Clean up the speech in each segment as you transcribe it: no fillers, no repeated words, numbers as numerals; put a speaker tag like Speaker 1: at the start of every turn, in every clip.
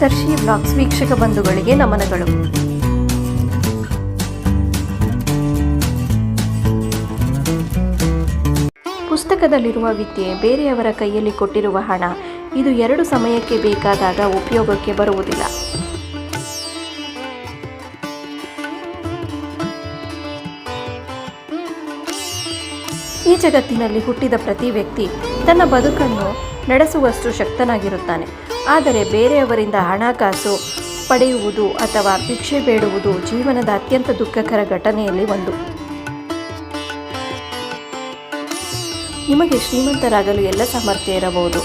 Speaker 1: ದರ್ಶಿ blogs ವೀಕ್ಷಕ ಬಂಧುಗಳಿಗೆ ನಮನಗಳು. ಪುಸ್ತಕದಲ್ಲಿರುವ ವಿದ್ಯೆ, ಬೇರೆಯವರ ಕೈಯಲ್ಲಿ ಕೊಟ್ಟಿರುವ ಹಣ, ಇದು ಎರಡು ಸಮಯಕ್ಕೆ ಬೇಕಾದಾಗ ಉಪಯೋಗಕ್ಕೆ ಬರುವುದಿಲ್ಲ. ಈ ಜಗತ್ತಿನಲ್ಲಿ ಹುಟ್ಟಿದ ಪ್ರತಿ ವ್ಯಕ್ತಿ ತನ್ನ ಬದುಕನ್ನು ನಡೆಸುವಷ್ಟು ಶಕ್ತನಾಗಿರುತ್ತಾನೆ. ಆದರೆ ಬೇರೆಯವರಿಂದ ಹಣಕಾಸು ಪಡೆಯುವುದು ಅಥವಾ ಭಿಕ್ಷೆ ಬೇಡುವುದು ಜೀವನದ ಅತ್ಯಂತ ದುಃಖಕರ ಘಟನೆಯಲ್ಲಿ ಒಂದು. ನಿಮಗೆ ಶ್ರೀಮಂತರಾಗಲು ಎಲ್ಲ ಸಾಮರ್ಥ್ಯ ಇರಬಹುದು,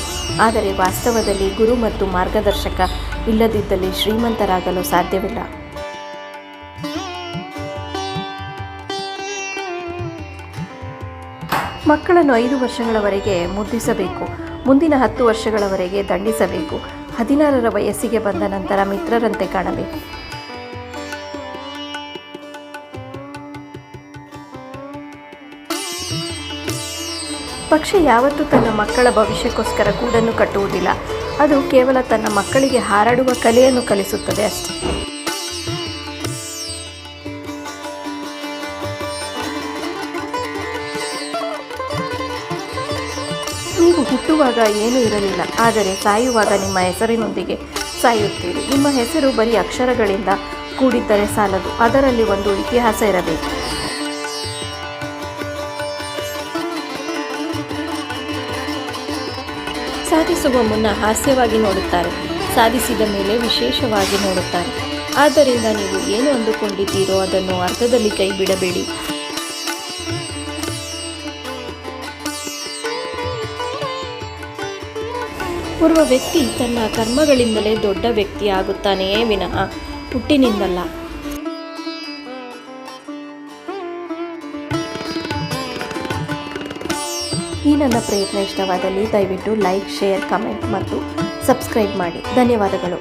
Speaker 1: ಆದರೆ ವಾಸ್ತವದಲ್ಲಿ ಗುರು ಮತ್ತು ಮಾರ್ಗದರ್ಶಕ ಇಲ್ಲದಿದ್ದಲ್ಲಿ ಶ್ರೀಮಂತರಾಗಲು ಸಾಧ್ಯವಿಲ್ಲ. ಮಕ್ಕಳನ್ನು 5 ವರ್ಷಗಳವರೆಗೆ ಮುದ್ದಿಸಬೇಕು, ಮುಂದಿನ 10 ವರ್ಷಗಳವರೆಗೆ ದಂಡಿಸಬೇಕು, 16ರ ವಯಸ್ಸಿಗೆ ಬಂದ ನಂತರ ಮಿತ್ರರಂತೆ ಕಾಣಬೇಕು. ಪಕ್ಷಿ ಯಾವತ್ತೂ ತನ್ನ ಮಕ್ಕಳ ಭವಿಷ್ಯಕ್ಕೋಸ್ಕರ ಗೂಡನ್ನು ಕಟ್ಟುವುದಿಲ್ಲ. ಅದು ಕೇವಲ ತನ್ನ ಮಕ್ಕಳಿಗೆ ಹಾರಾಡುವ ಕಲೆಯನ್ನು ಕಲಿಸುತ್ತದೆ ಅಷ್ಟೇ. ನೀವು ಹುಟ್ಟುವಾಗ ಏನೂ ಇರಲಿಲ್ಲ, ಆದರೆ ಸಾಯುವಾಗ ನಿಮ್ಮ ಹೆಸರಿನೊಂದಿಗೆ ಸಾಯುತ್ತೀರಿ. ನಿಮ್ಮ ಹೆಸರು ಬರೀ ಅಕ್ಷರಗಳಿಂದ ಕೂಡಿದ್ದರೆ ಸಾಲದು, ಅದರಲ್ಲಿ ಒಂದು ಇತಿಹಾಸ ಇರಬೇಕು. ಸಾಧಿಸುವ ಮುನ್ನ ಹಾಸ್ಯವಾಗಿ ನೋಡುತ್ತಾರೆ, ಸಾಧಿಸಿದ ಮೇಲೆ ವಿಶೇಷವಾಗಿ ನೋಡುತ್ತಾರೆ. ಆದ್ದರಿಂದ ನೀವು ಏನು ಅಂದುಕೊಂಡಿದ್ದೀರೋ ಅದನ್ನು ಅರ್ಧದಲ್ಲಿ ಕೈ ಬಿಡಬೇಡಿ. ಓರ್ವ ವ್ಯಕ್ತಿ ತನ್ನ ಕರ್ಮಗಳಿಂದಲೇ ದೊಡ್ಡ ವ್ಯಕ್ತಿ ಆಗುತ್ತಾನೆಯೇ ವಿನಃ ಹುಟ್ಟಿನಿಂದಲ್ಲ. ಈ ನನ್ನ ಪ್ರಯತ್ನ ಇಷ್ಟವಾದಲ್ಲಿ ದಯವಿಟ್ಟು ಲೈಕ್, ಶೇರ್, ಕಮೆಂಟ್ ಮತ್ತು ಸಬ್ಸ್ಕ್ರೈಬ್ ಮಾಡಿ. ಧನ್ಯವಾದಗಳು.